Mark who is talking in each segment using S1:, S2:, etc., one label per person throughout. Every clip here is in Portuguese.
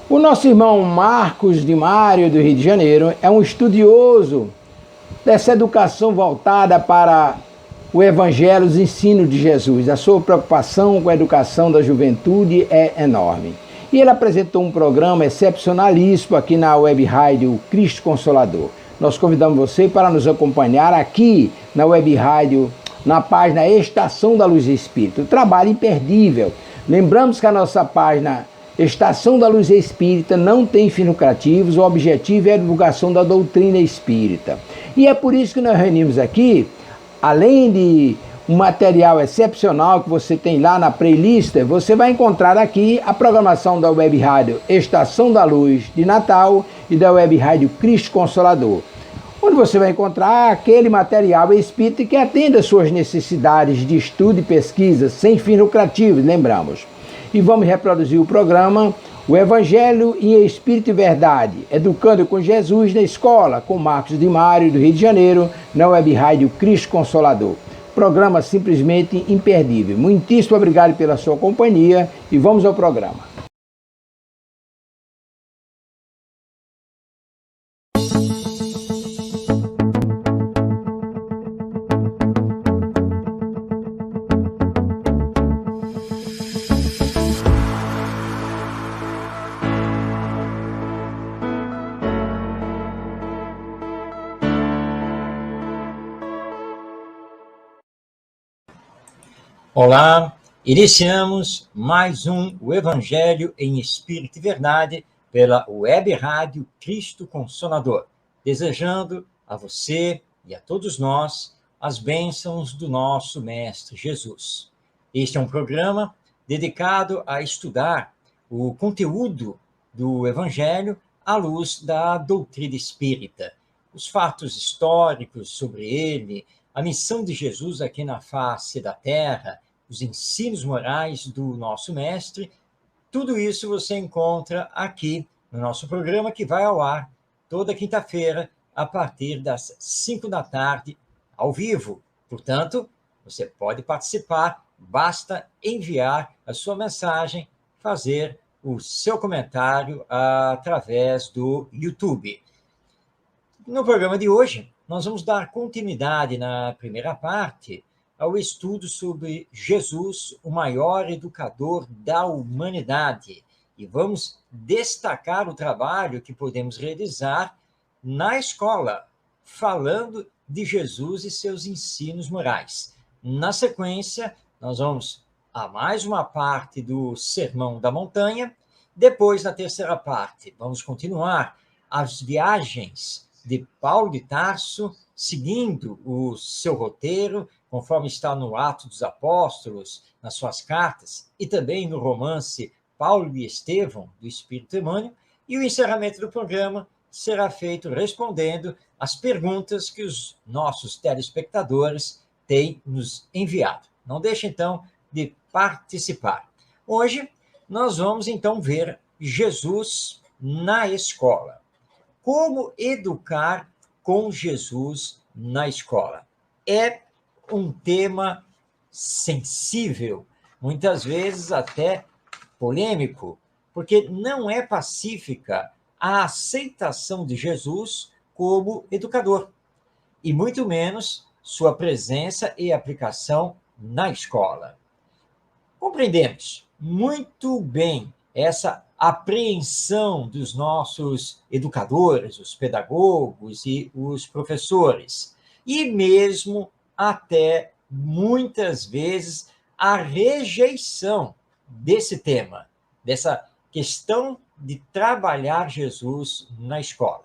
S1: O nosso irmão Marcos de Mário, do Rio de Janeiro, é um estudioso dessa educação voltada para o Evangelho, os ensinos de Jesus. A sua preocupação com a educação da juventude é enorme. E ele apresentou um programa excepcionalíssimo aqui na Web Rádio Cristo Consolador. Nós convidamos você para nos acompanhar aqui na Web Rádio, na página Estação da Luz Espírita. Trabalho imperdível. Lembramos que a nossa página Estação da Luz Espírita não tem fins lucrativos, o objetivo é a divulgação da doutrina espírita. E é por isso que nós reunimos aqui, além de um material excepcional que você tem lá na playlist, você vai encontrar aqui a programação da Web Rádio Estação da Luz de Natal e da Web Rádio Cristo Consolador, onde você vai encontrar aquele material espírita que atende às suas necessidades de estudo e pesquisa, sem fins lucrativos, lembramos. E vamos reproduzir o programa O Evangelho em Espírito e Verdade, Educando com Jesus na Escola, com Marcos de Mário, do Rio de Janeiro, na Web Rádio Cristo Consolador. Programa simplesmente imperdível. Muitíssimo obrigado pela sua companhia e vamos ao programa.
S2: Olá, iniciamos mais o Evangelho em Espírito e Verdade pela Web Rádio Cristo Consolador, desejando a você e a todos nós as bênçãos do nosso Mestre Jesus. Este é um programa dedicado a estudar o conteúdo do Evangelho à luz da doutrina espírita, os fatos históricos sobre ele, a missão de Jesus aqui na face da Terra, os ensinos morais do nosso mestre, tudo isso você encontra aqui no nosso programa, que vai ao ar toda quinta-feira, a partir das 5 da tarde, ao vivo. Portanto, você pode participar, basta enviar a sua mensagem, fazer o seu comentário através do YouTube. No programa de hoje, nós vamos dar continuidade na primeira parte ao estudo sobre Jesus, o maior educador da humanidade. E vamos destacar o trabalho que podemos realizar na escola, falando de Jesus e seus ensinos morais. Na sequência, nós vamos a mais uma parte do Sermão da Montanha. Depois, na terceira parte, vamos continuar as viagens de Paulo de Tarso, seguindo o seu roteiro, conforme está no Atos dos Apóstolos, nas suas cartas, e também no romance Paulo e Estevão, do Espírito Emmanuel, e o encerramento do programa será feito respondendo às perguntas que os nossos telespectadores têm nos enviado. Não deixe, então, de participar. Hoje, nós vamos, então, ver Jesus na escola. Como educar com Jesus na escola? É um tema sensível, muitas vezes até polêmico, porque não é pacífica a aceitação de Jesus como educador, e muito menos sua presença e aplicação na escola. Compreendemos muito bem essa apreensão dos nossos educadores, os pedagogos e os professores, e mesmo até, muitas vezes, a rejeição desse tema, dessa questão de trabalhar Jesus na escola.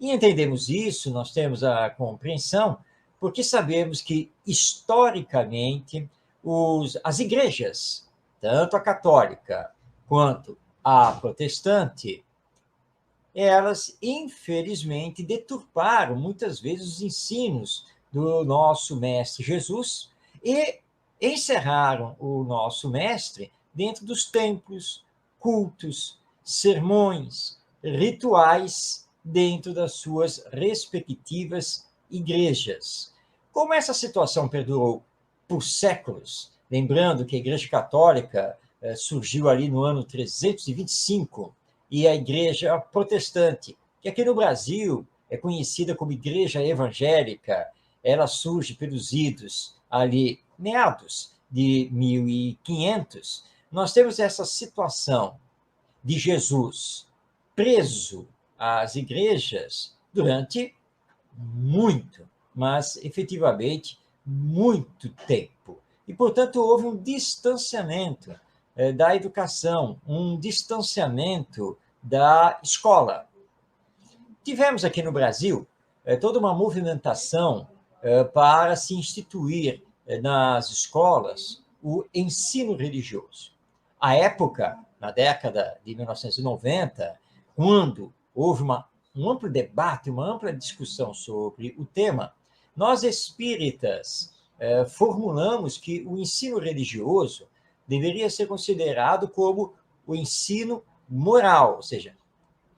S2: E entendemos isso, nós temos a compreensão, porque sabemos que, historicamente, as igrejas, tanto a católica quanto a protestante, elas, infelizmente, deturparam muitas vezes os ensinos do nosso Mestre Jesus e encerraram o nosso Mestre dentro dos templos, cultos, sermões, rituais dentro das suas respectivas igrejas. Como essa situação perdurou por séculos, lembrando que a Igreja Católica surgiu ali no ano 325 e a igreja protestante, que aqui no Brasil é conhecida como igreja evangélica. Ela surge pelos idos ali, meados de 1500. Nós temos essa situação de Jesus preso às igrejas durante muito, mas efetivamente muito tempo. E, portanto, houve um distanciamento da educação, um distanciamento da escola. Tivemos aqui no Brasil toda uma movimentação para se instituir nas escolas o ensino religioso. À época, na década de 1990, quando houve um amplo debate, uma ampla discussão sobre o tema, nós espíritas formulamos que o ensino religioso deveria ser considerado como o ensino moral, ou seja,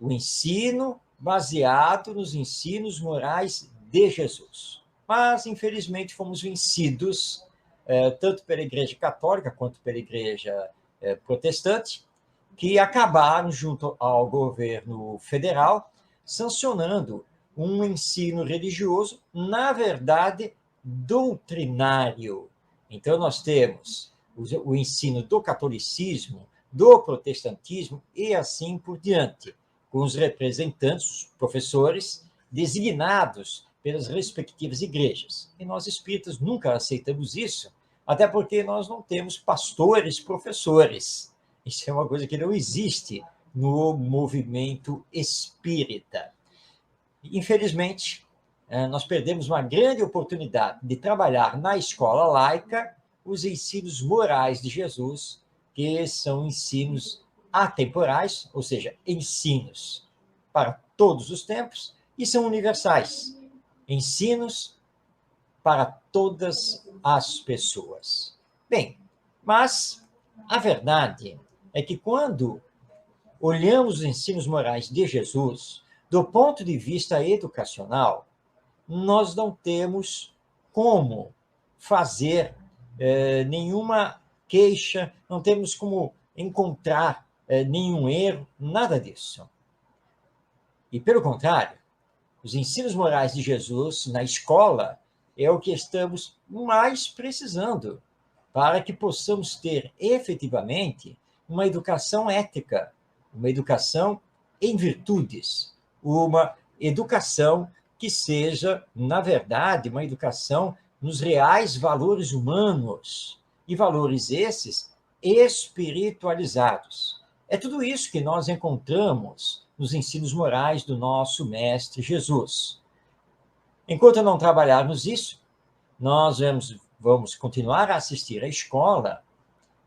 S2: o ensino baseado nos ensinos morais de Jesus. Mas, infelizmente, fomos vencidos, tanto pela Igreja Católica quanto pela Igreja Protestante, que acabaram, junto ao governo federal, sancionando um ensino religioso, na verdade, doutrinário. Então, nós temos o ensino do catolicismo, do protestantismo e assim por diante, com os representantes, os professores, designados pelas respectivas igrejas. E nós espíritas nunca aceitamos isso, até porque nós não temos pastores professores. Isso é uma coisa que não existe no movimento espírita. Infelizmente, nós perdemos uma grande oportunidade de trabalhar na escola laica os ensinos morais de Jesus, que são ensinos atemporais, ou seja, ensinos para todos os tempos, e são universais, ensinos para todas as pessoas. Bem, mas a verdade é que quando olhamos os ensinos morais de Jesus, do ponto de vista educacional, nós não temos como fazer nenhuma queixa, não temos como encontrar nenhum erro, nada disso. E, pelo contrário, os ensinos morais de Jesus na escola é o que estamos mais precisando para que possamos ter efetivamente uma educação ética, uma educação em virtudes, uma educação que seja, na verdade, uma educação nos reais valores humanos, e valores esses espiritualizados. É tudo isso que nós encontramos nos ensinos morais do nosso Mestre Jesus. Enquanto não trabalharmos isso, nós vamos continuar a assistir à escola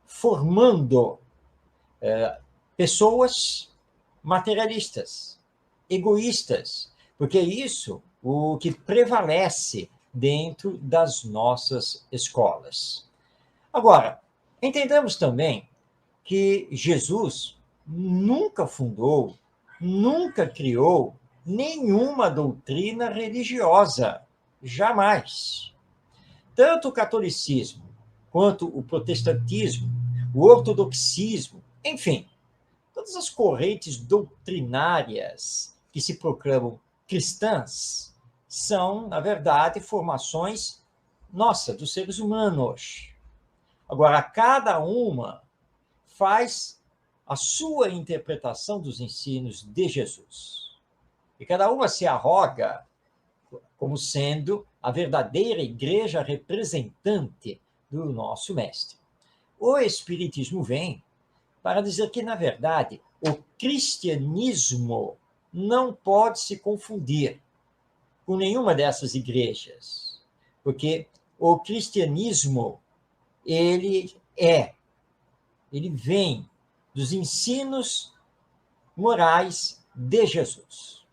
S2: formando pessoas materialistas, egoístas, porque é isso o que prevalece dentro das nossas escolas. Agora, entendamos também que Jesus nunca fundou, nunca criou nenhuma doutrina religiosa, jamais. Tanto o catolicismo quanto o protestantismo, o ortodoxismo, enfim, todas as correntes doutrinárias que se proclamam cristãs são, na verdade, formações dos seres humanos. Agora, cada uma faz a sua interpretação dos ensinos de Jesus. E cada uma se arroga como sendo a verdadeira igreja representante do nosso Mestre. O Espiritismo vem para dizer que, na verdade, o cristianismo não pode se confundir com nenhuma dessas igrejas, porque o cristianismo ele vem dos ensinos morais de Jesus.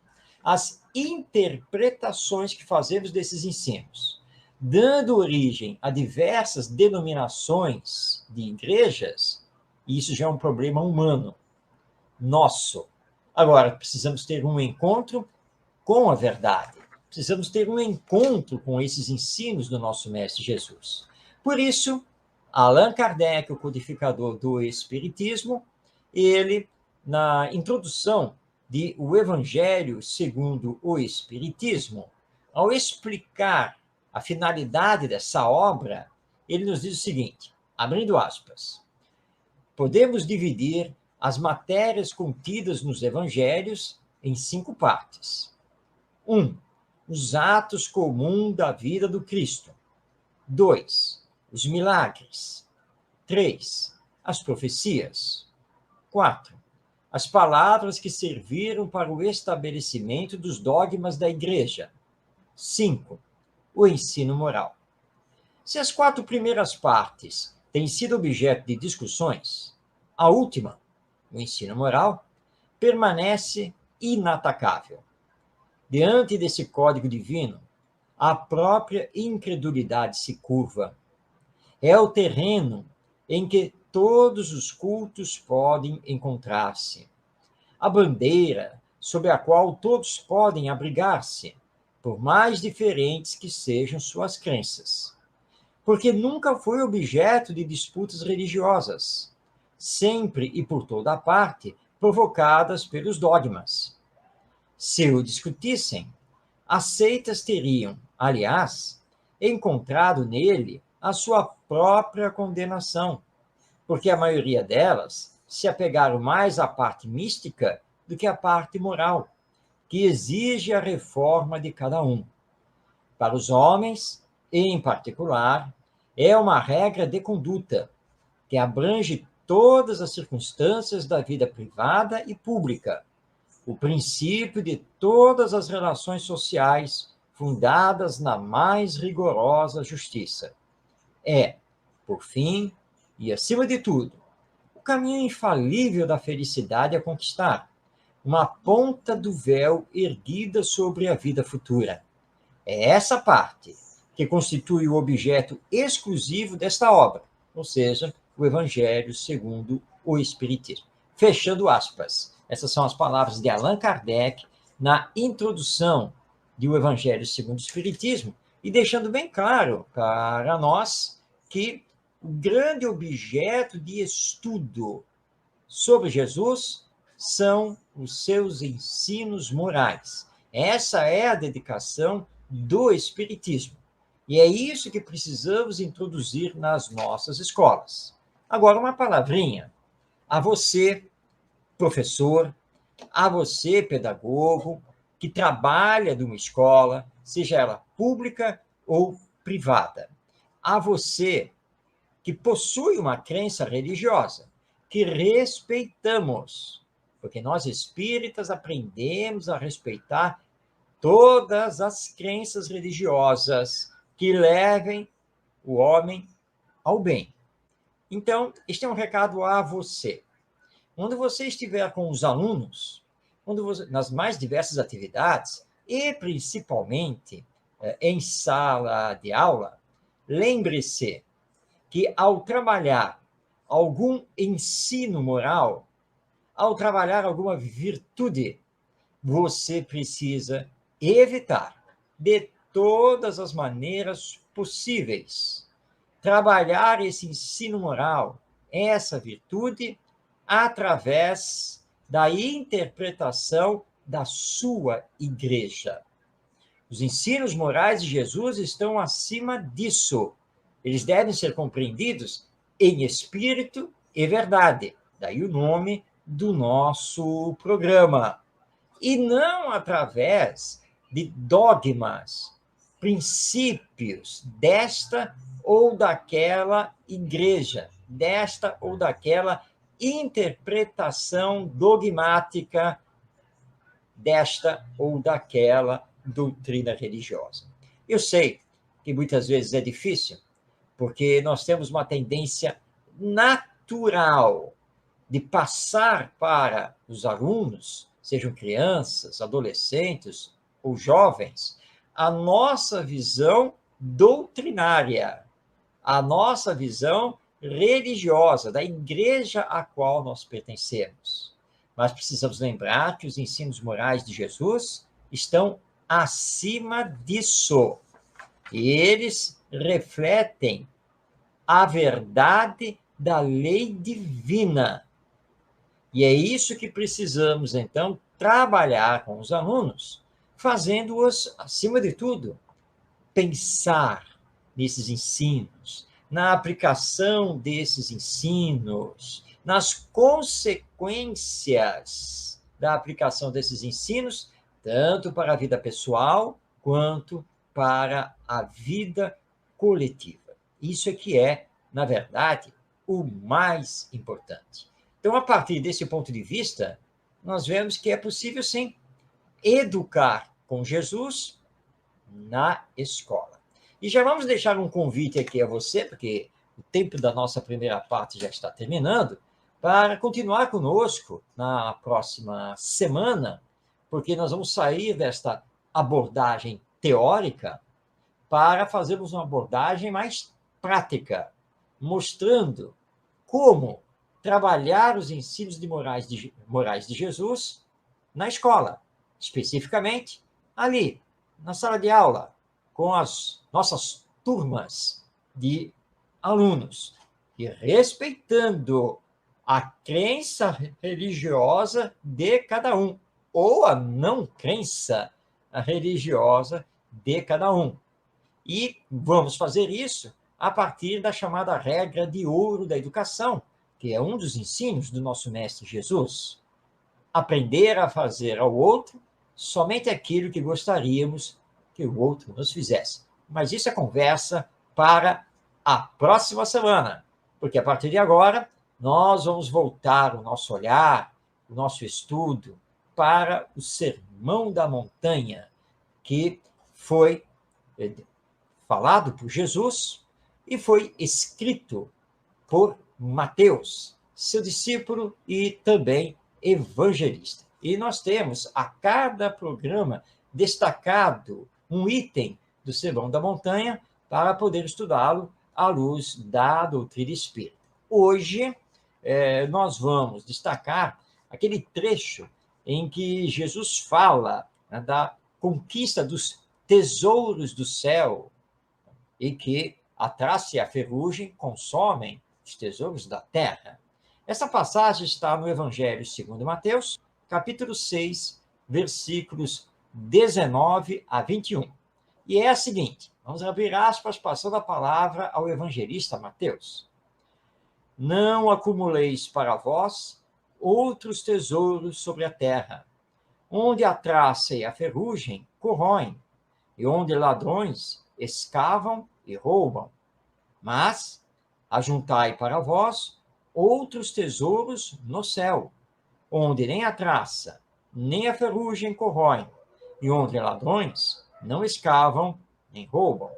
S2: As interpretações que fazemos desses ensinos, dando origem a diversas denominações de igrejas, isso já é um problema humano, nosso. Agora, precisamos ter um encontro com a verdade. Precisamos ter um encontro com esses ensinos do nosso Mestre Jesus. Por isso, Allan Kardec, o codificador do Espiritismo, ele na introdução de O Evangelho segundo o Espiritismo, ao explicar a finalidade dessa obra, ele nos diz o seguinte, abrindo aspas, podemos dividir as matérias contidas nos evangelhos em 5 partes. 1. Os atos comuns da vida do Cristo. 2. Os milagres. 3. As profecias. 4. As palavras que serviram para o estabelecimento dos dogmas da Igreja. 5. O ensino moral. Se as 4 primeiras partes têm sido objeto de discussões, a última, o ensino moral, permanece inatacável. Diante desse código divino, a própria incredulidade se curva. É o terreno em que todos os cultos podem encontrar-se. A bandeira sob a qual todos podem abrigar-se, por mais diferentes que sejam suas crenças. Porque nunca foi objeto de disputas religiosas, sempre e por toda parte provocadas pelos dogmas. Se o discutissem, as seitas teriam, aliás, encontrado nele a sua própria condenação, porque a maioria delas se apegaram mais à parte mística do que à parte moral, que exige a reforma de cada um. Para os homens, em particular, é uma regra de conduta que abrange todas as circunstâncias da vida privada e pública, o princípio de todas as relações sociais fundadas na mais rigorosa justiça. É, por fim, e acima de tudo, o caminho infalível da felicidade a conquistar, uma ponta do véu erguida sobre a vida futura. É essa parte que constitui o objeto exclusivo desta obra, ou seja, o Evangelho segundo o Espiritismo. Fechando aspas. Essas são as palavras de Allan Kardec na introdução de O Evangelho segundo o Espiritismo e deixando bem claro para nós que o grande objeto de estudo sobre Jesus são os seus ensinos morais. Essa é a dedicação do Espiritismo. E é isso que precisamos introduzir nas nossas escolas. Agora, uma palavrinha a você, professor, a você, pedagogo, que trabalha numa escola, seja ela pública ou privada. A você, que possui uma crença religiosa, que respeitamos, porque nós espíritas aprendemos a respeitar todas as crenças religiosas que levem o homem ao bem. Então, este é um recado a você. Quando você estiver com os alunos, nas mais diversas atividades, e principalmente em sala de aula, lembre-se que ao trabalhar algum ensino moral, ao trabalhar alguma virtude, você precisa evitar, de todas as maneiras possíveis, trabalhar esse ensino moral, essa virtude, através da interpretação da sua igreja. Os ensinos morais de Jesus estão acima disso. Eles devem ser compreendidos em espírito e verdade. Daí o nome do nosso programa. E não através de dogmas, princípios desta ou daquela igreja, desta ou daquela interpretação dogmática desta ou daquela doutrina religiosa. Eu sei que muitas vezes é difícil, porque nós temos uma tendência natural de passar para os alunos, sejam crianças, adolescentes ou jovens, a nossa visão doutrinária, a nossa visão religiosa, da igreja a qual nós pertencemos. Mas precisamos lembrar que os ensinos morais de Jesus estão acima disso. E eles refletem a verdade da lei divina. E é isso que precisamos, então, trabalhar com os alunos, fazendo-os, acima de tudo, pensar nesses ensinos, na aplicação desses ensinos, nas consequências da aplicação desses ensinos, tanto para a vida pessoal quanto para a vida coletiva. Isso é que é, na verdade, o mais importante. Então, a partir desse ponto de vista, nós vemos que é possível, sim, educar com Jesus na escola. E já vamos deixar um convite aqui a você, porque o tempo da nossa primeira parte já está terminando, para continuar conosco na próxima semana, porque nós vamos sair desta abordagem teórica para fazermos uma abordagem mais prática, mostrando como trabalhar os ensinos de morais de Jesus na escola, especificamente ali, na sala de aula, com as nossas turmas de alunos, e respeitando a crença religiosa de cada um, ou a não crença religiosa de cada um. E vamos fazer isso a partir da chamada regra de ouro da educação, que é um dos ensinos do nosso Mestre Jesus. Aprender a fazer ao outro somente aquilo que gostaríamos que o outro nos fizesse. Mas isso é conversa para a próxima semana, porque a partir de agora nós vamos voltar o nosso olhar, o nosso estudo para o Sermão da Montanha, que foi falado por Jesus e foi escrito por Mateus, seu discípulo e também evangelista. E nós temos a cada programa destacado um item do Sermão da Montanha para poder estudá-lo à luz da doutrina espírita. Hoje, nós vamos destacar aquele trecho em que Jesus fala, né, da conquista dos tesouros do céu e que a traça e a ferrugem consomem os tesouros da terra. Essa passagem está no Evangelho segundo Mateus, capítulo 6, versículos 19 a 21. E é a seguinte, vamos abrir aspas, passando a palavra ao evangelista Mateus. Não acumuleis para vós outros tesouros sobre a terra, onde a traça e a ferrugem corroem, e onde ladrões escavam e roubam. Mas ajuntai para vós outros tesouros no céu, onde nem a traça, nem a ferrugem corroem, e onde ladrões não escavam nem roubam.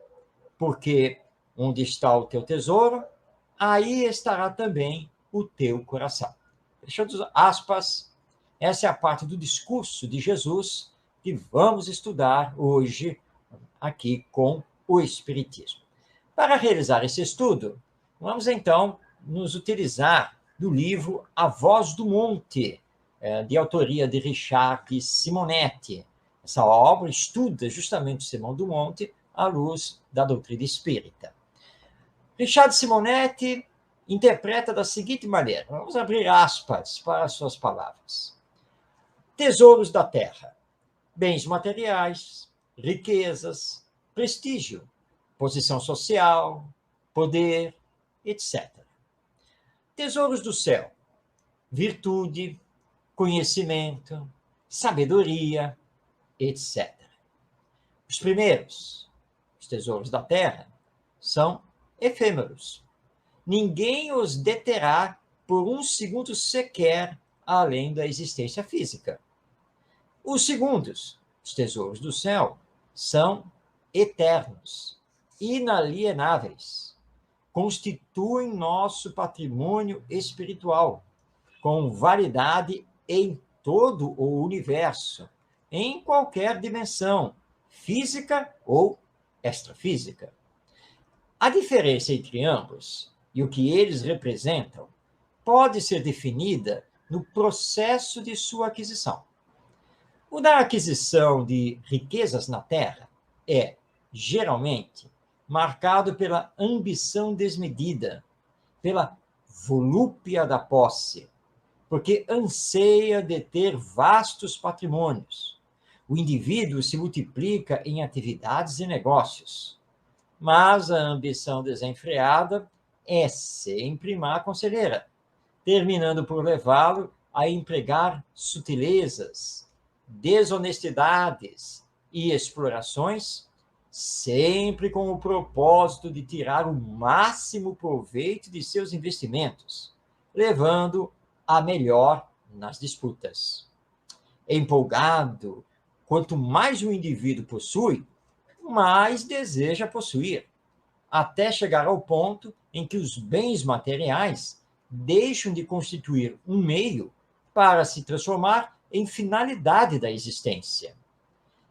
S2: Porque onde está o teu tesouro, aí estará também o teu coração. Fechando aspas, essa é a parte do discurso de Jesus que vamos estudar hoje aqui com o Espiritismo. Para realizar esse estudo, vamos então nos utilizar do livro A Voz do Monte, de autoria de Richard Simonetti. Essa obra estuda justamente o Sermão do Monte à luz da doutrina espírita. Richard Simonetti interpreta da seguinte maneira, vamos abrir aspas para as suas palavras. Tesouros da terra, bens materiais, riquezas, prestígio, posição social, poder, etc. Tesouros do céu, virtude, conhecimento, sabedoria, etc. Os primeiros, os tesouros da terra, são efêmeros. Ninguém os deterá por um segundo sequer além da existência física. Os segundos, os tesouros do céu, são eternos, inalienáveis, constituem nosso patrimônio espiritual, com validade em todo o universo, em qualquer dimensão, física ou extrafísica. A diferença entre ambos e o que eles representam pode ser definida no processo de sua aquisição. O da aquisição de riquezas na terra é, geralmente, marcado pela ambição desmedida, pela volúpia da posse, porque anseia deter vastos patrimônios. O indivíduo se multiplica em atividades e negócios, mas a ambição desenfreada é sempre má conselheira, terminando por levá-lo a empregar sutilezas, desonestidades e explorações, sempre com o propósito de tirar o máximo proveito de seus investimentos, levando a melhor nas disputas. Empolgado, quanto mais o indivíduo possui, mais deseja possuir, até chegar ao ponto em que os bens materiais deixam de constituir um meio para se transformar em finalidade da existência.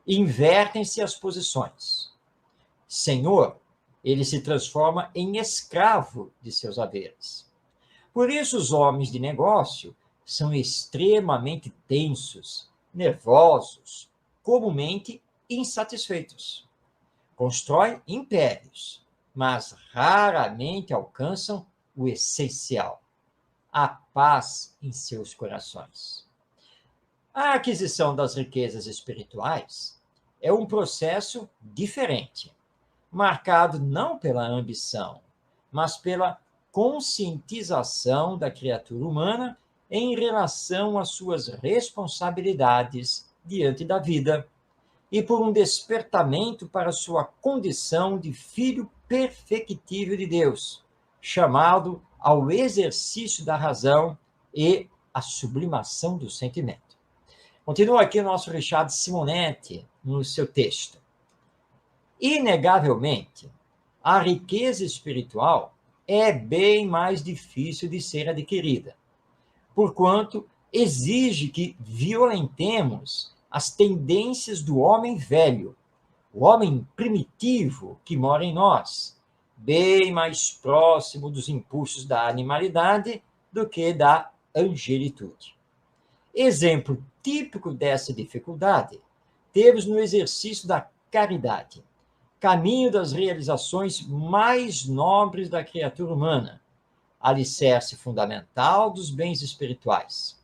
S2: Invertem-se as posições. Senhor, ele se transforma em escravo de seus haveres. Por isso, os homens de negócio são extremamente tensos, nervosos, comumente insatisfeitos. Constroem impérios, mas raramente alcançam o essencial, a paz em seus corações. A aquisição das riquezas espirituais é um processo diferente, marcado não pela ambição, mas pela conscientização da criatura humana em relação às suas responsabilidades diante da vida e por um despertamento para sua condição de filho perfectível de Deus, chamado ao exercício da razão e à sublimação do sentimento. Continua aqui o nosso Richard Simonetti no seu texto. Inegavelmente, a riqueza espiritual é bem mais difícil de ser adquirida, porquanto exige que violentemos as tendências do homem velho, o homem primitivo que mora em nós, bem mais próximo dos impulsos da animalidade do que da angelitude. Exemplo típico dessa dificuldade temos no exercício da caridade, caminho das realizações mais nobres da criatura humana, alicerce fundamental dos bens espirituais.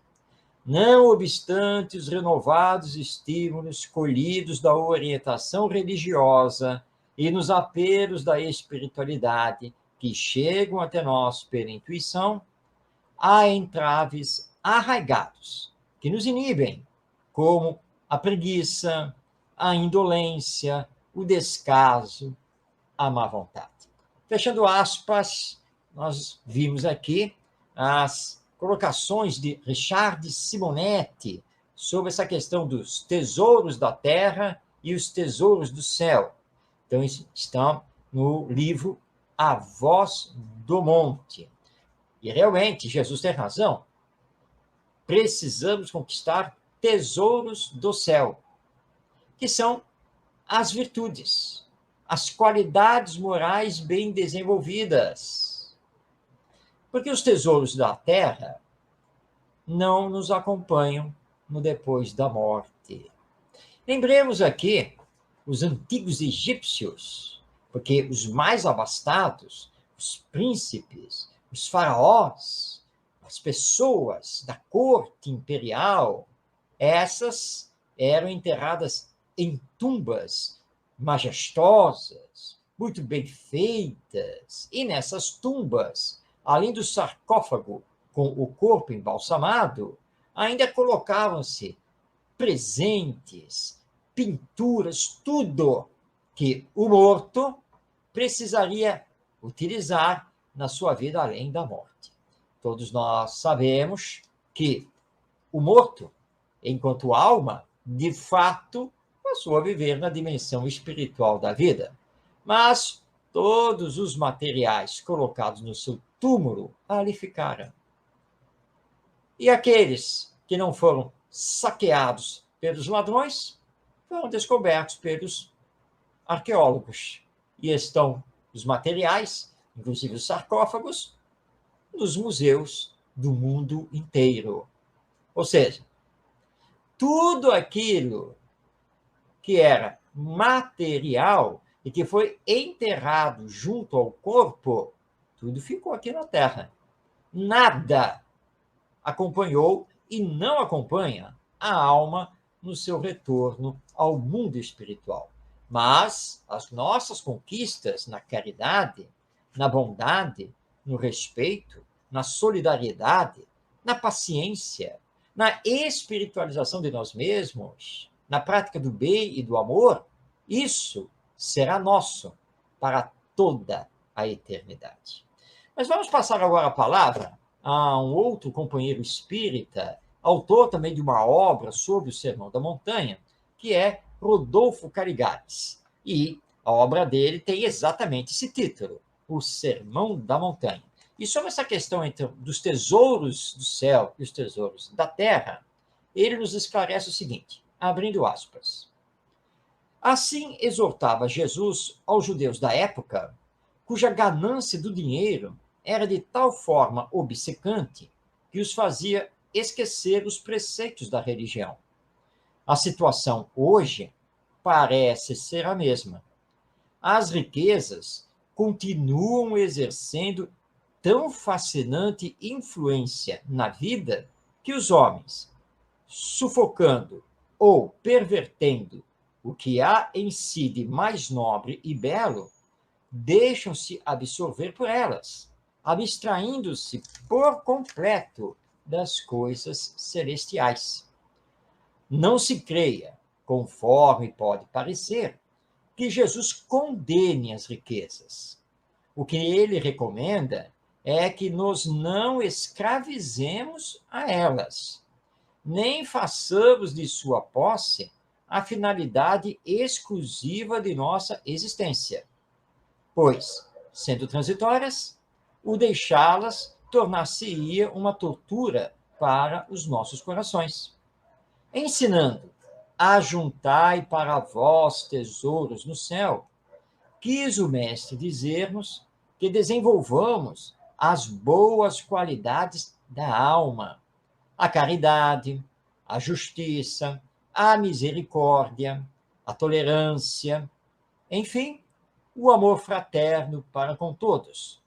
S2: Não obstante os renovados estímulos colhidos da orientação religiosa e nos apelos da espiritualidade que chegam até nós pela intuição, há entraves arraigados que nos inibem, como a preguiça, a indolência, o descaso, a má vontade. Fechando aspas, nós vimos aqui as colocações de Richard Simonetti sobre essa questão dos tesouros da terra e os tesouros do céu. Então, estão no livro A Voz do Monte. E realmente, Jesus tem razão. Precisamos conquistar tesouros do céu, que são as virtudes, as qualidades morais bem desenvolvidas. Porque os tesouros da terra não nos acompanham no depois da morte. Lembremos aqui os antigos egípcios, porque os mais abastados, os príncipes, os faraós, as pessoas da corte imperial, essas eram enterradas em tumbas majestosas, muito bem feitas, e nessas tumbas, além do sarcófago com o corpo embalsamado, ainda colocavam-se presentes, pinturas, tudo que o morto precisaria utilizar na sua vida além da morte. Todos nós sabemos que o morto, enquanto alma, de fato, passou a viver na dimensão espiritual da vida. Mas todos os materiais colocados no seu túmulo ali ficaram. E aqueles que não foram saqueados pelos ladrões foram descobertos pelos arqueólogos. E estão os materiais, inclusive os sarcófagos, nos museus do mundo inteiro. Ou seja, tudo aquilo que era material e que foi enterrado junto ao corpo, tudo ficou aqui na Terra. Nada acompanhou e não acompanha a alma no seu retorno ao mundo espiritual. Mas as nossas conquistas na caridade, na bondade, no respeito, na solidariedade, na paciência, na espiritualização de nós mesmos, na prática do bem e do amor, isso será nosso para toda a eternidade. Mas vamos passar agora a palavra a um outro companheiro espírita, autor também de uma obra sobre o Sermão da Montanha, que é Rodolfo Carigares. E a obra dele tem exatamente esse título, O Sermão da Montanha. E sobre essa questão dos tesouros do céu e os tesouros da terra, ele nos esclarece o seguinte, abrindo aspas. Assim exortava Jesus aos judeus da época, cuja ganância do dinheiro era de tal forma obcecante que os fazia esquecer os preceitos da religião. A situação hoje parece ser a mesma. As riquezas continuam exercendo tão fascinante influência na vida que os homens, sufocando ou pervertendo o que há em si de mais nobre e belo, deixam-se absorver por elas, abstraindo-se por completo das coisas celestiais. Não se creia, conforme pode parecer, que Jesus condene as riquezas. O que ele recomenda é que nos não escravizemos a elas, nem façamos de sua posse a finalidade exclusiva de nossa existência, pois, sendo transitórias, o deixá-las tornar-se-ia uma tortura para os nossos corações. Ensinando, ajuntai para vós tesouros no céu, quis o Mestre dizer-nos que desenvolvamos as boas qualidades da alma, a caridade, a justiça, a misericórdia, a tolerância, enfim, o amor fraterno para com todos,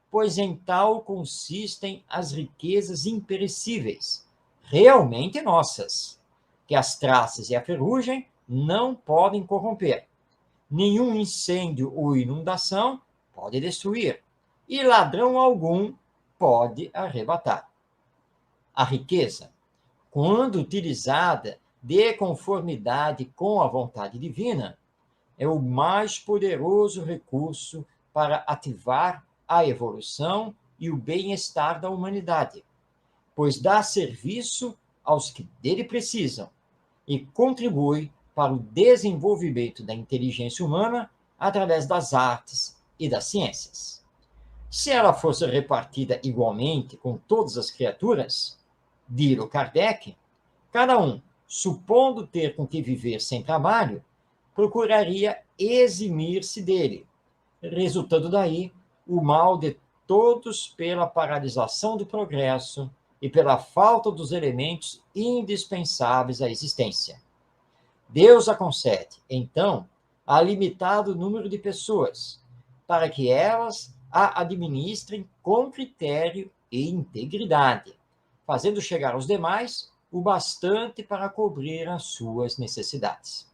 S2: pois em tal consistem as riquezas imperecíveis, realmente nossas, que as traças e a ferrugem não podem corromper. Nenhum incêndio ou inundação pode destruir, e ladrão algum pode arrebatar. A riqueza, quando utilizada de conformidade com a vontade divina, é o mais poderoso recurso para ativar a evolução e o bem-estar da humanidade, pois dá serviço aos que dele precisam e contribui para o desenvolvimento da inteligência humana através das artes e das ciências. Se ela fosse repartida igualmente com todas as criaturas, dirá Kardec, cada um, supondo ter com que viver sem trabalho, procuraria eximir-se dele, resultando daí o mal de todos pela paralisação do progresso e pela falta dos elementos indispensáveis à existência. Deus a concede, então, a limitado número de pessoas, para que elas a administrem com critério e integridade, fazendo chegar aos demais o bastante para cobrir as suas necessidades.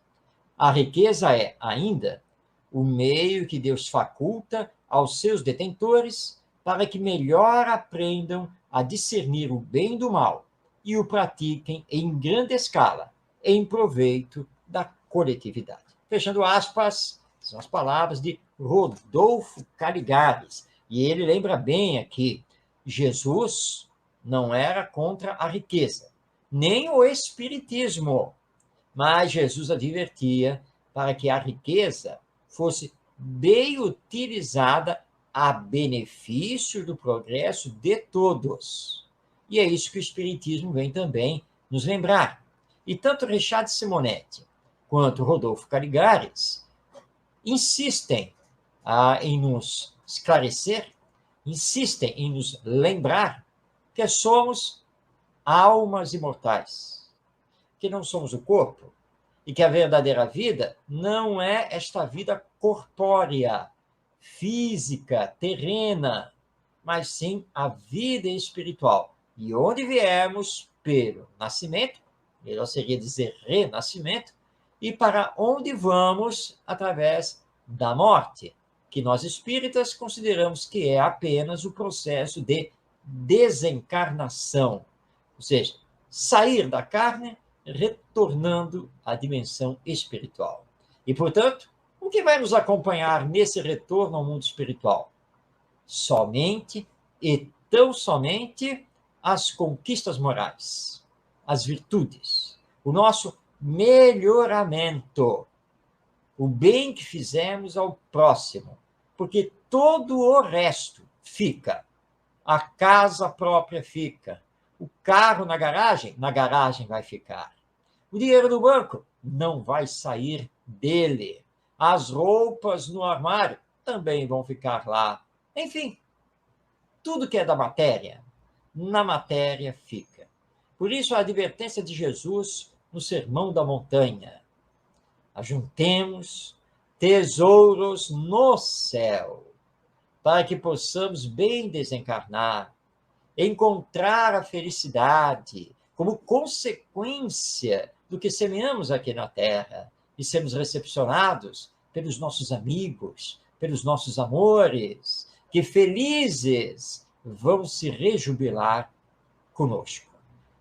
S2: A riqueza é, ainda, o meio que Deus faculta aos seus detentores para que melhor aprendam a discernir o bem do mal e o pratiquem em grande escala, em proveito da coletividade. Fechando aspas, são as palavras de Rodolfo Carigares. E ele lembra bem aqui, Jesus não era contra a riqueza, nem o espiritismo, mas Jesus advertia para que a riqueza fosse bem utilizada a benefício do progresso de todos. E é isso que o Espiritismo vem também nos lembrar. E tanto Richard Simonetti quanto Rodolfo Carigares insistem em nos esclarecer, insistem em nos lembrar que somos almas imortais, que não somos o corpo, e que a verdadeira vida não é esta vida corpórea, física, terrena, mas sim a vida espiritual, de onde viemos pelo nascimento, melhor seria dizer renascimento, e para onde vamos através da morte, que nós espíritas consideramos que é apenas o processo de desencarnação, ou seja, sair da carne, retornando à dimensão espiritual. E, portanto, o que vai nos acompanhar nesse retorno ao mundo espiritual? Somente e tão somente as conquistas morais, as virtudes, o nosso melhoramento, o bem que fizemos ao próximo, porque todo o resto fica. A casa própria fica. O carro na garagem vai ficar. O dinheiro do banco não vai sair dele. As roupas no armário também vão ficar lá. Enfim, tudo que é da matéria, na matéria fica. Por isso a advertência de Jesus no Sermão da Montanha: ajuntemos tesouros no céu, para que possamos bem desencarnar, encontrar a felicidade como consequência do que semeamos aqui na Terra e sermos recepcionados pelos nossos amigos, pelos nossos amores, que felizes vão se rejubilar conosco.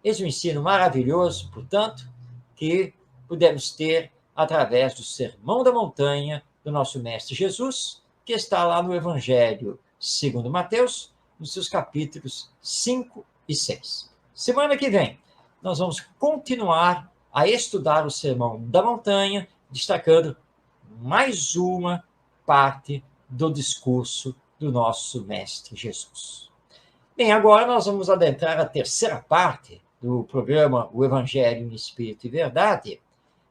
S2: Esse é um ensino maravilhoso, portanto, que pudemos ter através do Sermão da Montanha do nosso Mestre Jesus, que está lá no Evangelho segundo Mateus, nos seus capítulos 5 e 6. Semana que vem, nós vamos continuar a estudar o Sermão da Montanha, destacando mais uma parte do discurso do nosso Mestre Jesus. Bem, agora nós vamos adentrar a terceira parte do programa O Evangelho em Espírito e Verdade.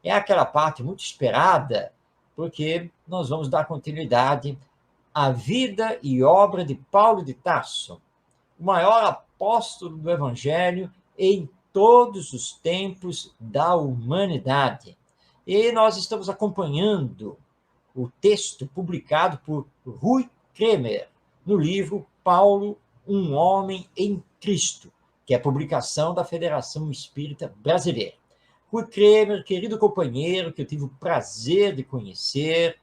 S2: É aquela parte muito esperada, porque nós vamos dar continuidade à vida e obra de Paulo de Tarso, o maior apóstolo do Evangelho em todos os tempos da humanidade. E nós estamos acompanhando o texto publicado por Rui Kremer, no livro Paulo, um Homem em Cristo, que é a publicação da Federação Espírita Brasileira. Rui Kremer, querido companheiro, que eu tive o prazer de conhecer,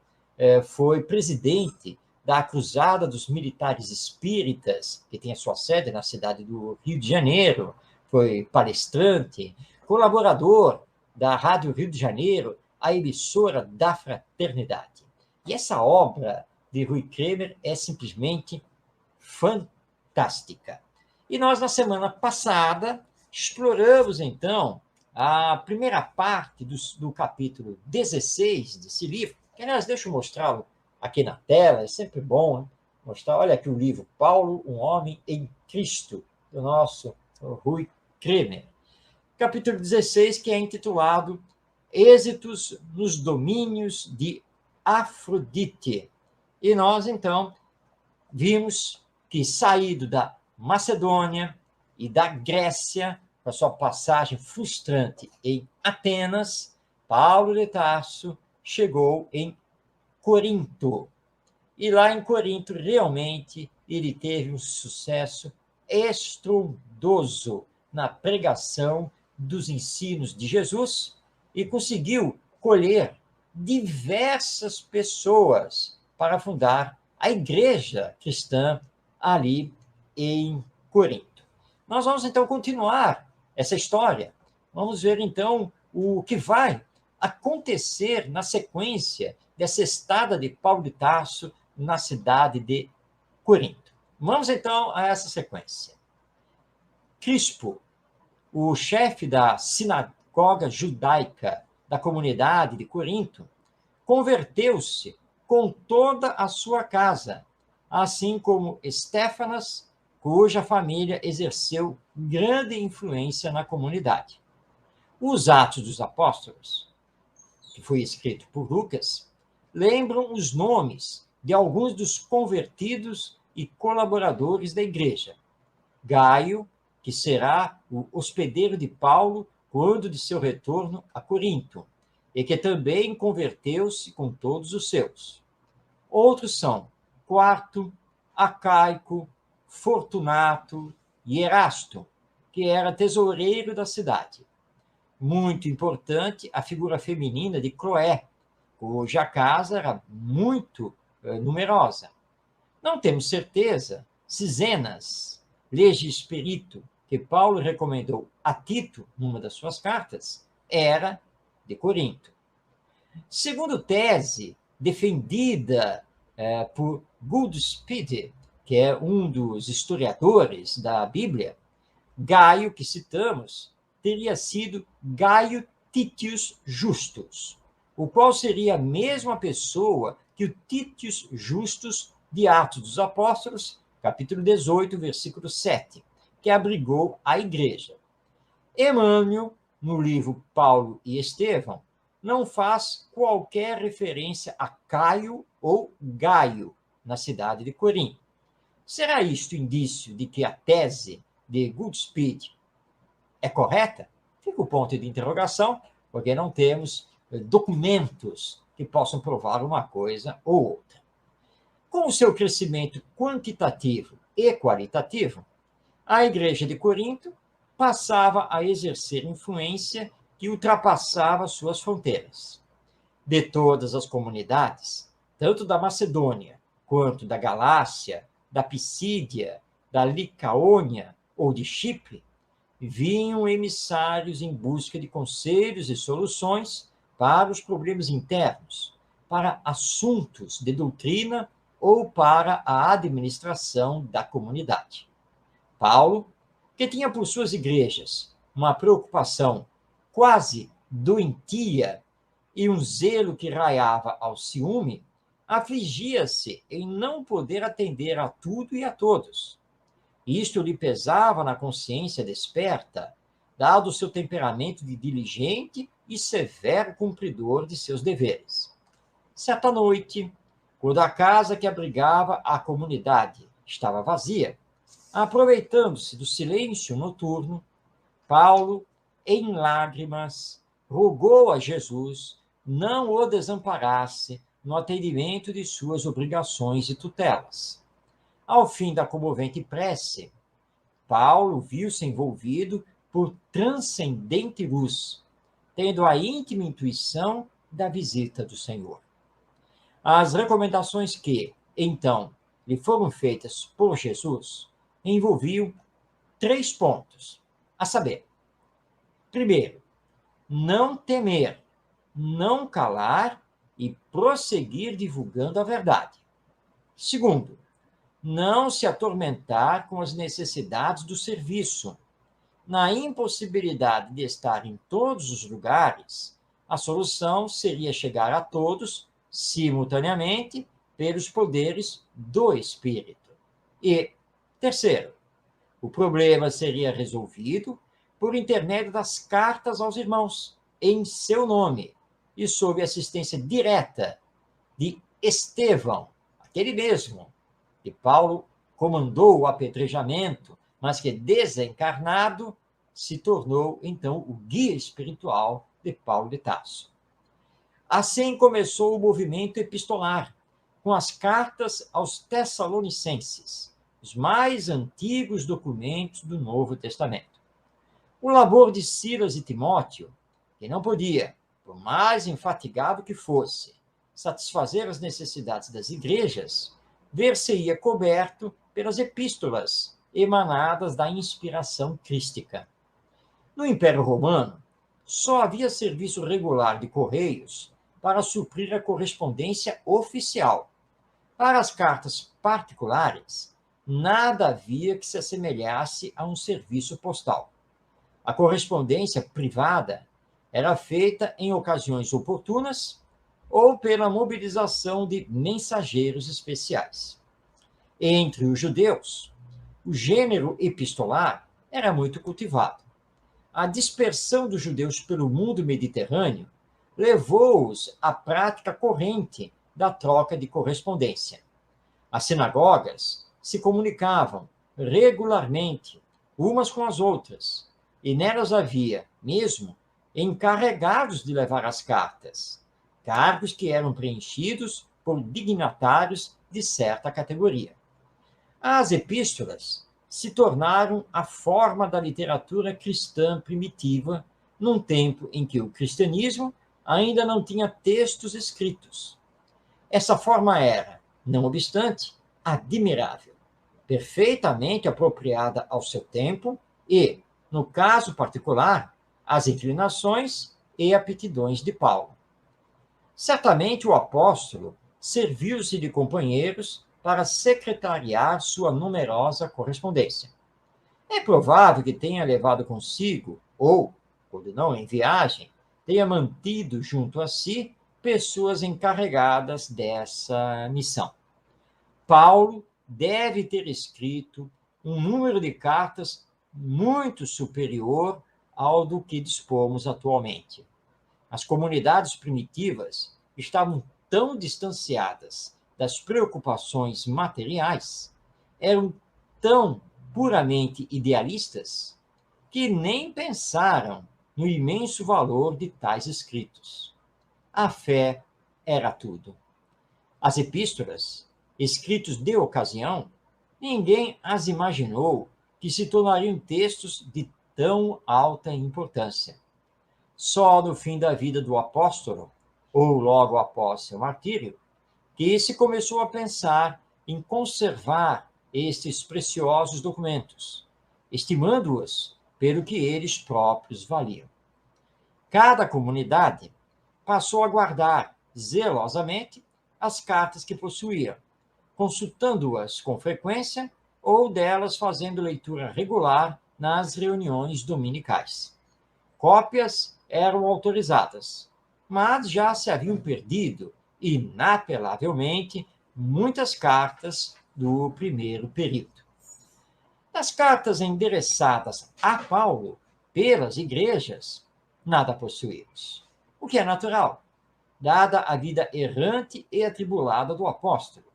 S2: foi presidente da Cruzada dos Militares Espíritas, que tem a sua sede na cidade do Rio de Janeiro, foi palestrante, colaborador da Rádio Rio de Janeiro, a emissora da Fraternidade. E essa obra de Rui Kremer é simplesmente fantástica. E nós, na semana passada, exploramos, então, a primeira parte do capítulo 16 desse livro, que, aliás, deixa eu mostrá-lo aqui na tela, é sempre bom, né? Mostrar. Olha aqui o livro Paulo, um Homem em Cristo, do nosso Rui Kremer. Capítulo 16, que é intitulado Êxitos nos Domínios de Afrodite. E nós, então, vimos que, saído da Macedônia e da Grécia, com a sua passagem frustrante em Atenas, Paulo de Tarso chegou em Corinto. E lá em Corinto, realmente, ele teve um sucesso estrondoso na pregação dos ensinos de Jesus e conseguiu colher diversas pessoas para fundar a igreja cristã ali em Corinto. Nós vamos, então, continuar essa história. Vamos ver, então, o que vai acontecer na sequência dessa estada de Paulo de Tarso na cidade de Corinto. Vamos, então, a essa sequência. Crispo, o chefe da sinagoga judaica da comunidade de Corinto, converteu-se com toda a sua casa, assim como Estéfanas, cuja família exerceu grande influência na comunidade. Os Atos dos Apóstolos, que foi escrito por Lucas, lembram os nomes de alguns dos convertidos e colaboradores da igreja. Gaio, que será o hospedeiro de Paulo quando de seu retorno a Corinto, e que também converteu-se com todos os seus. Outros são Quarto, Acaico, Fortunato e Erasto, que era tesoureiro da cidade. Muito importante a figura feminina de Cloé, cuja casa era muito numerosa. Não temos certeza se Zenas, lege espírito, que Paulo recomendou a Tito numa das suas cartas, era de Corinto. Segundo tese defendida por Goodspeed, que é um dos historiadores da Bíblia, Gaio, que citamos, teria sido Gaio Titius Justus, o qual seria a mesma pessoa que o Titius Justus de Atos dos Apóstolos, capítulo 18, versículo 7, que abrigou a igreja. Emmanuel, no livro Paulo e Estevão, não faz qualquer referência a Caio ou Gaio na cidade de Corinto. Será isto indício de que a tese de Goodspeed é correta? Fica o ponto de interrogação, porque não temos documentos que possam provar uma coisa ou outra. Com o seu crescimento quantitativo e qualitativo, a Igreja de Corinto passava a exercer influência que ultrapassava suas fronteiras. De todas as comunidades, tanto da Macedônia quanto da Galácia, da Pisídia, da Licaônia ou de Chipre, vinham emissários em busca de conselhos e soluções para os problemas internos, para assuntos de doutrina ou para a administração da comunidade. Paulo, que tinha por suas igrejas uma preocupação quase doentia e um zelo que raiava ao ciúme, afligia-se em não poder atender a tudo e a todos. Isto lhe pesava na consciência desperta, dado o seu temperamento de diligente e severo cumpridor de seus deveres. Certa noite, quando a casa que abrigava a comunidade estava vazia, aproveitando-se do silêncio noturno, Paulo, em lágrimas, rogou a Jesus não o desamparasse no atendimento de suas obrigações e tutelas. Ao fim da comovente prece, Paulo viu-se envolvido por transcendente luz, tendo a íntima intuição da visita do Senhor. As recomendações que, então, lhe foram feitas por Jesus envolviam 3 pontos, a saber: primeiro, não temer, não calar e prosseguir divulgando a verdade. Segundo, não se atormentar com as necessidades do serviço. Na impossibilidade de estar em todos os lugares, a solução seria chegar a todos simultaneamente pelos poderes do Espírito. E, terceiro, o problema seria resolvido por intermédio das cartas aos irmãos, em seu nome, e sob assistência direta de Estevão, aquele mesmo que Paulo comandou o apedrejamento, mas que, desencarnado, se tornou, então, o guia espiritual de Paulo de Tarso. Assim começou o movimento epistolar, com as cartas aos Tessalonicenses, os mais antigos documentos do Novo Testamento. O labor de Silas e Timóteo, que não podia, por mais infatigável que fosse, satisfazer as necessidades das igrejas, ver-se-ia coberto pelas epístolas emanadas da inspiração crística. No Império Romano, só havia serviço regular de correios para suprir a correspondência oficial. Para as cartas particulares, nada havia que se assemelhasse a um serviço postal. A correspondência privada era feita em ocasiões oportunas ou pela mobilização de mensageiros especiais. Entre os judeus, o gênero epistolar era muito cultivado. A dispersão dos judeus pelo mundo mediterrâneo levou-os à prática corrente da troca de correspondência. As sinagogas se comunicavam regularmente umas com as outras, e nelas havia, mesmo, encarregados de levar as cartas, cargos que eram preenchidos por dignatários de certa categoria. As epístolas se tornaram a forma da literatura cristã primitiva, num tempo em que o cristianismo ainda não tinha textos escritos. Essa forma era, não obstante, admirável, perfeitamente apropriada ao seu tempo e, no caso particular, às inclinações e aptidões de Paulo. Certamente o apóstolo serviu-se de companheiros para secretariar sua numerosa correspondência. É provável que tenha levado consigo, ou, quando não em viagem, tenha mantido junto a si pessoas encarregadas dessa missão. Paulo deve ter escrito um número de cartas muito superior ao do que dispomos atualmente. As comunidades primitivas estavam tão distanciadas das preocupações materiais, eram tão puramente idealistas, que nem pensaram no imenso valor de tais escritos. A fé era tudo. As epístolas, escritos de ocasião, ninguém as imaginou que se tornariam textos de tão alta importância. Só no fim da vida do apóstolo, ou logo após seu martírio, que se começou a pensar em conservar estes preciosos documentos, estimando-os pelo que eles próprios valiam. Cada comunidade passou a guardar zelosamente as cartas que possuía, consultando-as com frequência ou delas fazendo leitura regular nas reuniões dominicais. Cópias eram autorizadas, mas já se haviam perdido, inapelavelmente, muitas cartas do primeiro período. Das cartas endereçadas a Paulo pelas igrejas, nada possuímos, o que é natural, dada a vida errante e atribulada do apóstolo,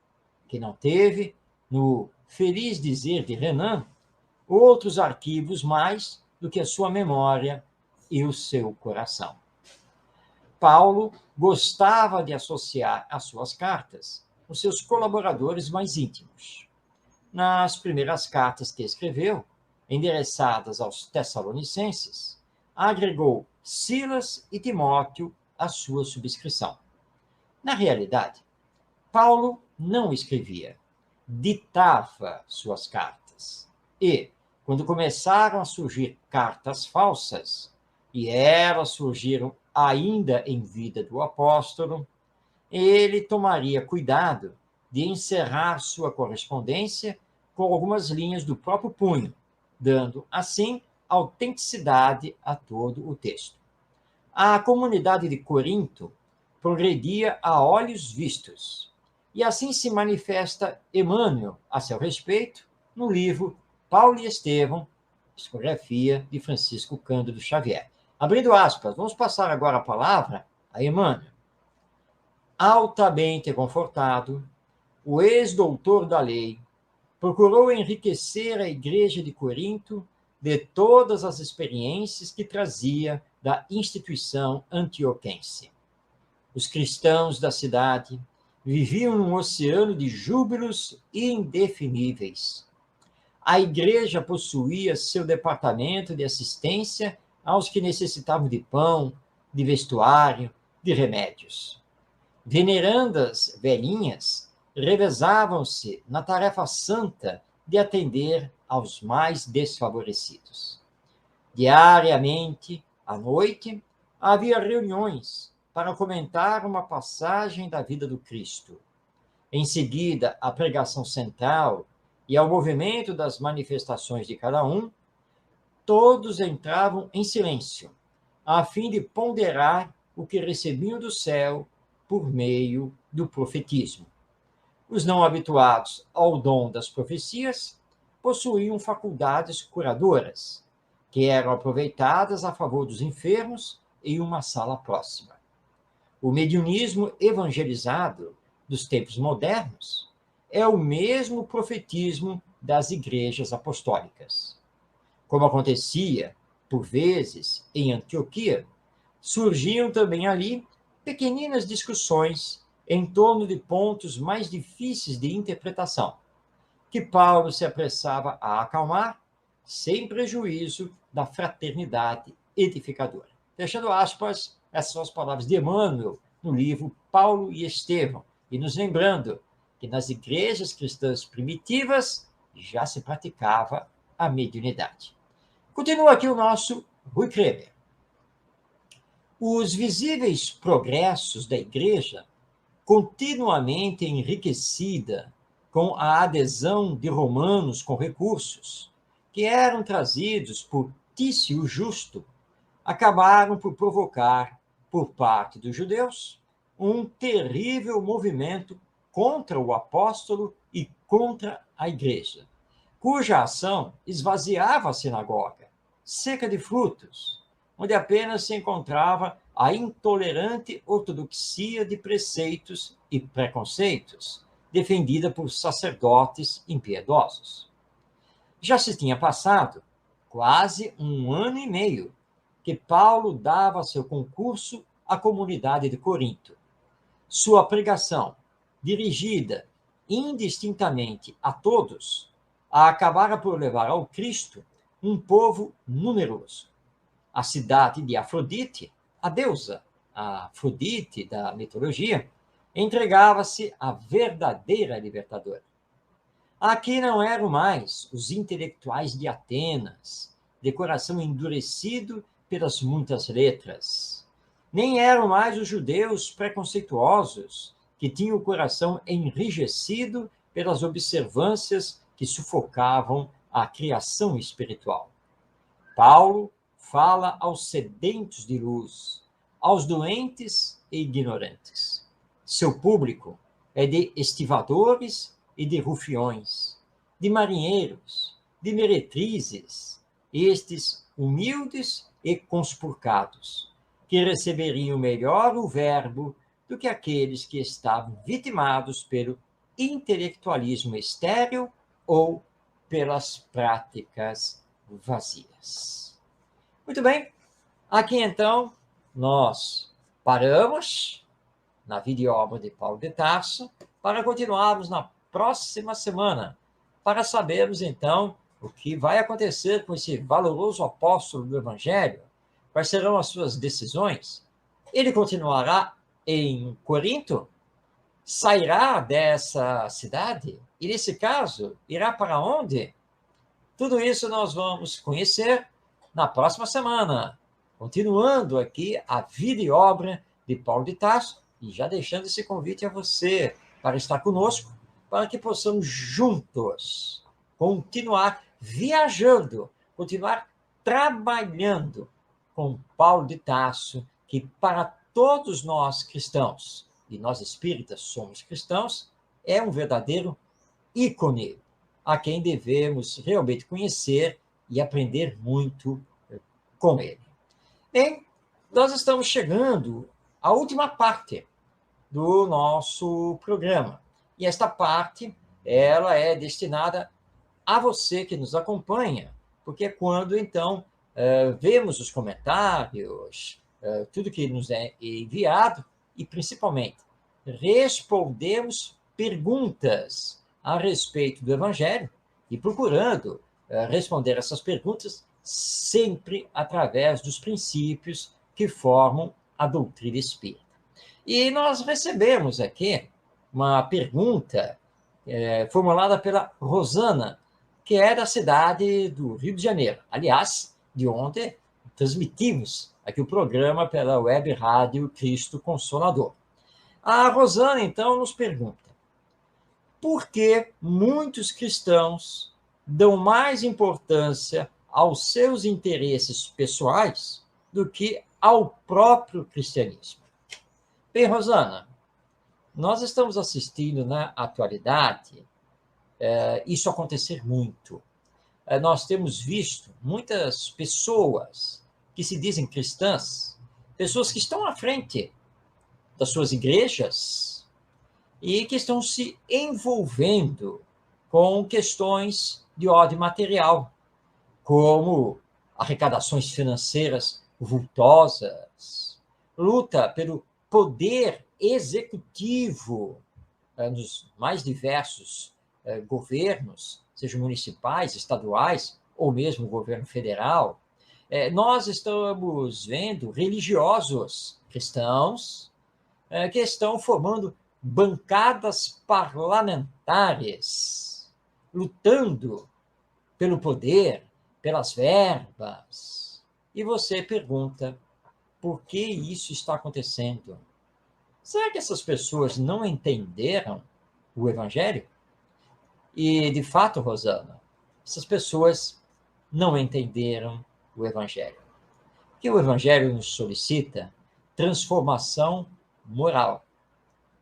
S2: que não teve, no feliz dizer de Renan, outros arquivos mais do que a sua memória e o seu coração. Paulo gostava de associar as suas cartas os seus colaboradores mais íntimos. Nas primeiras cartas que escreveu, endereçadas aos Tessalonicenses, agregou Silas e Timóteo à sua subscrição. Na realidade, Paulo não escrevia, ditava suas cartas. E, quando começaram a surgir cartas falsas, e elas surgiram ainda em vida do apóstolo, ele tomaria cuidado de encerrar sua correspondência com algumas linhas do próprio punho, dando, assim, autenticidade a todo o texto. A comunidade de Corinto progredia a olhos vistos, e assim se manifesta Emmanuel a seu respeito no livro Paulo e Estevão, psicografia de Francisco Cândido Xavier. Abrindo aspas, vamos passar agora a palavra a Emmanuel. Altamente confortado, o ex-doutor da lei procurou enriquecer a igreja de Corinto de todas as experiências que trazia da instituição antioquense. Os cristãos da cidade viviam num oceano de júbilos indefiníveis. A igreja possuía seu departamento de assistência aos que necessitavam de pão, de vestuário, de remédios. Venerandas velhinhas revezavam-se na tarefa santa de atender aos mais desfavorecidos. Diariamente, à noite, havia reuniões para comentar uma passagem da vida do Cristo. Em seguida, a pregação central e ao movimento das manifestações de cada um, todos entravam em silêncio, a fim de ponderar o que recebiam do céu por meio do profetismo. Os não habituados ao dom das profecias possuíam faculdades curadoras, que eram aproveitadas a favor dos enfermos em uma sala próxima. O mediunismo evangelizado dos tempos modernos é o mesmo profetismo das igrejas apostólicas. Como acontecia, por vezes, em Antioquia, surgiam também ali pequeninas discussões em torno de pontos mais difíceis de interpretação, que Paulo se apressava a acalmar, sem prejuízo da fraternidade edificadora. Fechando aspas, essas são as palavras de Emmanuel no livro Paulo e Estevão, e nos lembrando que nas igrejas cristãs primitivas já se praticava a mediunidade. Continua aqui o nosso Rui Kreber. Os visíveis progressos da igreja, continuamente enriquecida com a adesão de romanos com recursos, que eram trazidos por Tício Justo, acabaram por provocar, por parte dos judeus, um terrível movimento contra o apóstolo e contra a igreja, cuja ação esvaziava a sinagoga, seca de frutos, onde apenas se encontrava a intolerante ortodoxia de preceitos e preconceitos, defendida por sacerdotes impiedosos. Já se tinha passado quase 1 ano e meio que Paulo dava seu concurso à comunidade de Corinto. Sua pregação, dirigida indistintamente a todos, acabara por levar ao Cristo um povo numeroso. A cidade de Afrodite, a deusa Afrodite da mitologia, entregava-se à verdadeira libertadora. Aqui não eram mais os intelectuais de Atenas, de coração endurecido pelas muitas letras. Nem eram mais os judeus preconceituosos, que tinham o coração enrijecido pelas observâncias que sufocavam a criação espiritual. Paulo fala aos sedentos de luz, aos doentes e ignorantes. Seu público é de estivadores e de rufiões, de marinheiros, de meretrizes, estes humildes e conspurcados, que receberiam melhor o verbo do que aqueles que estavam vitimados pelo intelectualismo estéril ou pelas práticas vazias. Muito bem, aqui então nós paramos na vida e obra de Paulo de Tarso para continuarmos na próxima semana, para sabermos então o que vai acontecer com esse valoroso apóstolo do Evangelho, quais serão as suas decisões. Ele continuará em Corinto? Sairá dessa cidade? E, nesse caso, irá para onde? Tudo isso nós vamos conhecer na próxima semana, continuando aqui a vida e obra de Paulo de Tarso, e já deixando esse convite a você para estar conosco, para que possamos juntos continuar viajando, continuar trabalhando com Paulo de Tarso, que para todos nós cristãos, e nós espíritas somos cristãos, é um verdadeiro ícone a quem devemos realmente conhecer e aprender muito com ele. Bem, nós estamos chegando à última parte do nosso programa. E esta parte, ela é destinada a você que nos acompanha, porque é quando, então, vemos os comentários, tudo que nos é enviado, e, principalmente, respondemos perguntas a respeito do Evangelho e procurando responder essas perguntas sempre através dos princípios que formam a doutrina espírita. E nós recebemos aqui uma pergunta formulada pela Rosana, que é da cidade do Rio de Janeiro. Aliás, de onde transmitimos aqui o programa pela web rádio Cristo Consolador. A Rosana, então, nos pergunta: por que muitos cristãos dão mais importância aos seus interesses pessoais do que ao próprio cristianismo? Bem, Rosana, nós estamos assistindo na atualidade isso acontecer muito. Nós temos visto muitas pessoas que se dizem cristãs, pessoas que estão à frente das suas igrejas e que estão se envolvendo com questões de ordem material, como arrecadações financeiras vultosas, luta pelo poder executivo nos mais diversos governos, sejam municipais, estaduais, ou mesmo o governo federal, nós estamos vendo religiosos cristãos que estão formando bancadas parlamentares, lutando pelo poder, pelas verbas. E você pergunta, por que isso está acontecendo? Será que essas pessoas não entenderam o Evangelho? E, de fato, Rosana, essas pessoas não entenderam o Evangelho. Porque o Evangelho nos solicita transformação moral.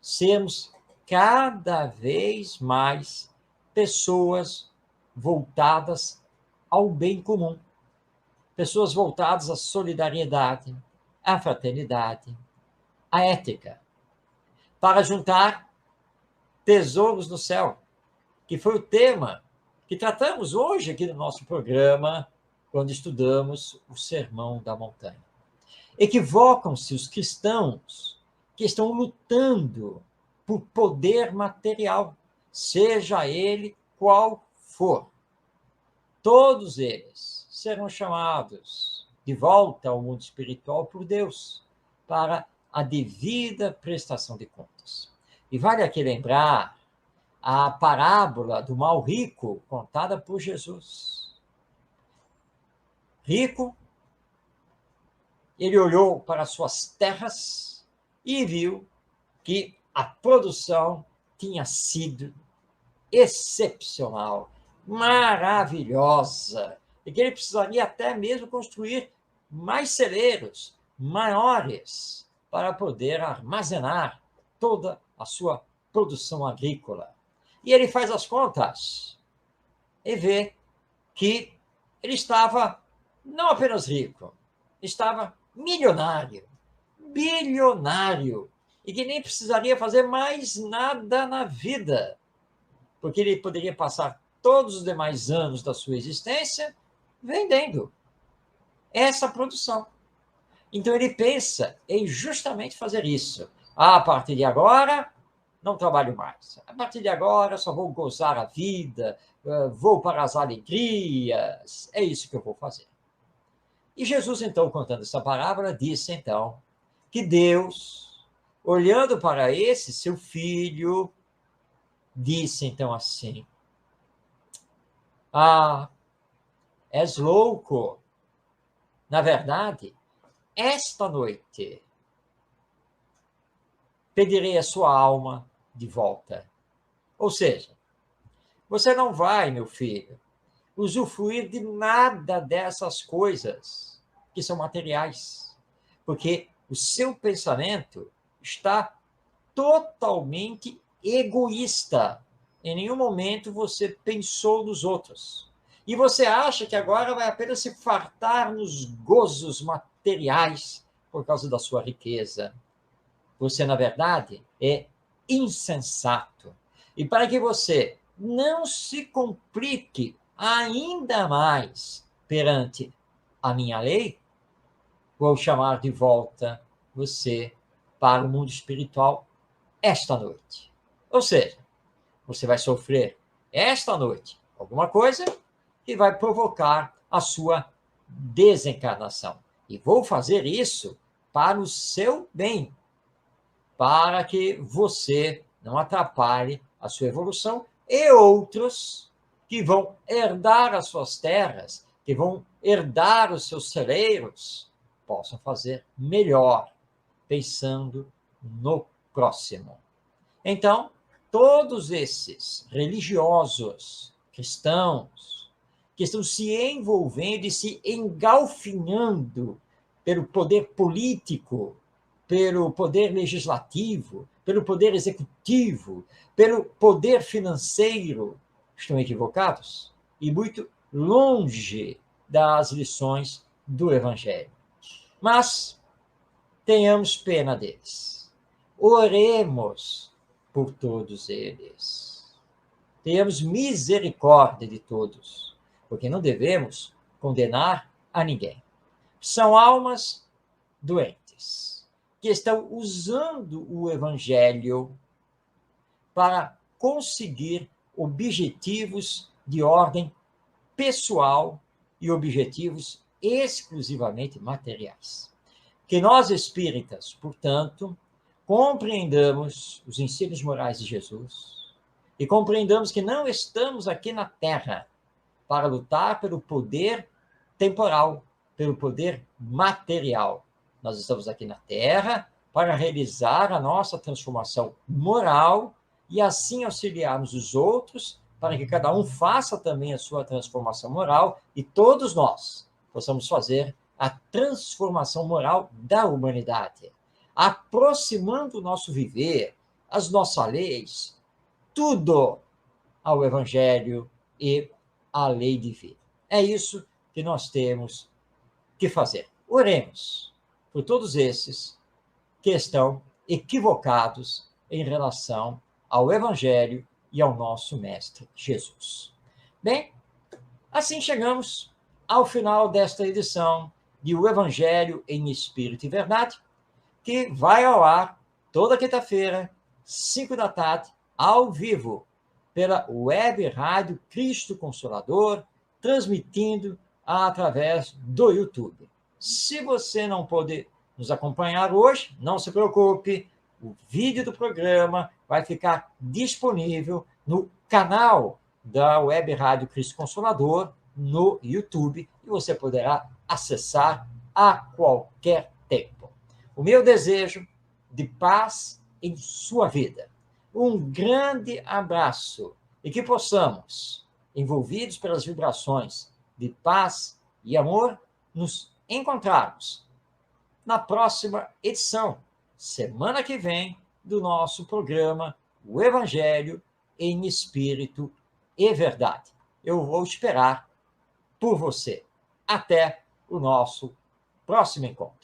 S2: Sermos cada vez mais pessoas voltadas ao bem comum. Pessoas voltadas à solidariedade, à fraternidade, à ética. Para juntar tesouros no céu, que foi o tema que tratamos hoje aqui no nosso programa, quando estudamos o Sermão da Montanha. Equivocam-se os cristãos que estão lutando por poder material, seja ele qual for. Todos eles serão chamados de volta ao mundo espiritual por Deus, para a devida prestação de contas. E vale aqui lembrar a parábola do mal rico, contada por Jesus. Rico, ele olhou para suas terras e viu que a produção tinha sido excepcional, maravilhosa, e que ele precisaria até mesmo construir mais celeiros, maiores, para poder armazenar toda a sua produção agrícola. E ele faz as contas e vê que ele estava não apenas rico, estava milionário, bilionário, e que nem precisaria fazer mais nada na vida, porque ele poderia passar todos os demais anos da sua existência vendendo essa produção. Então ele pensa em justamente fazer isso. A partir de agora, não trabalho mais. A partir de agora, só vou gozar a vida, vou para as alegrias, é isso que eu vou fazer. E Jesus, então, contando essa parábola, disse, então, que Deus, olhando para esse seu filho, disse, então, assim, és louco. Na verdade, esta noite, pedirei a sua alma de volta. Ou seja, você não vai, meu filho, usufruir de nada dessas coisas que são materiais, porque o seu pensamento está totalmente egoísta. Em nenhum momento você pensou nos outros. E você acha que agora vai apenas se fartar nos gozos materiais por causa da sua riqueza. Você, na verdade, é insensato. E para que você não se complique ainda mais perante a minha lei, vou chamar de volta você para o mundo espiritual esta noite. Ou seja, você vai sofrer esta noite alguma coisa que vai provocar a sua desencarnação. E vou fazer isso para o seu bem, para que você não atrapalhe a sua evolução e outros que vão herdar as suas terras, que vão herdar os seus celeiros, possam fazer melhor, pensando no próximo. Então, todos esses religiosos cristãos que estão se envolvendo e se engalfinhando pelo poder político, pelo poder legislativo, pelo poder executivo, pelo poder financeiro, estão equivocados e muito longe das lições do Evangelho. Mas tenhamos pena deles. Oremos por todos eles. Tenhamos misericórdia de todos, porque não devemos condenar a ninguém. São almas doentes, que estão usando o Evangelho para conseguir objetivos de ordem pessoal e objetivos exclusivamente materiais. Que nós espíritas, portanto, compreendamos os ensinos morais de Jesus e compreendamos que não estamos aqui na Terra para lutar pelo poder temporal, pelo poder material. Nós estamos aqui na Terra para realizar a nossa transformação moral e assim auxiliarmos os outros para que cada um faça também a sua transformação moral e todos nós possamos fazer a transformação moral da humanidade, aproximando o nosso viver, as nossas leis, tudo ao Evangelho e à lei divina. É isso que nós temos que fazer. Oremos por todos esses que estão equivocados em relação ao Evangelho e ao nosso Mestre Jesus. Bem, assim chegamos ao final desta edição de O Evangelho em Espírito e Verdade, que vai ao ar toda quinta-feira, 5 da tarde, ao vivo, pela Web Rádio Cristo Consolador, transmitindo através do YouTube. Se você não pode nos acompanhar hoje, não se preocupe, o vídeo do programa vai ficar disponível no canal da Web Rádio Cristo Consolador, no YouTube, e você poderá acessar a qualquer tempo. O meu desejo de paz em sua vida. Um grande abraço e que possamos, envolvidos pelas vibrações de paz e amor, nos encontrarmos na próxima edição, semana que vem, do nosso programa O Evangelho em Espírito e Verdade. Eu vou esperar por você. Até o nosso próximo encontro.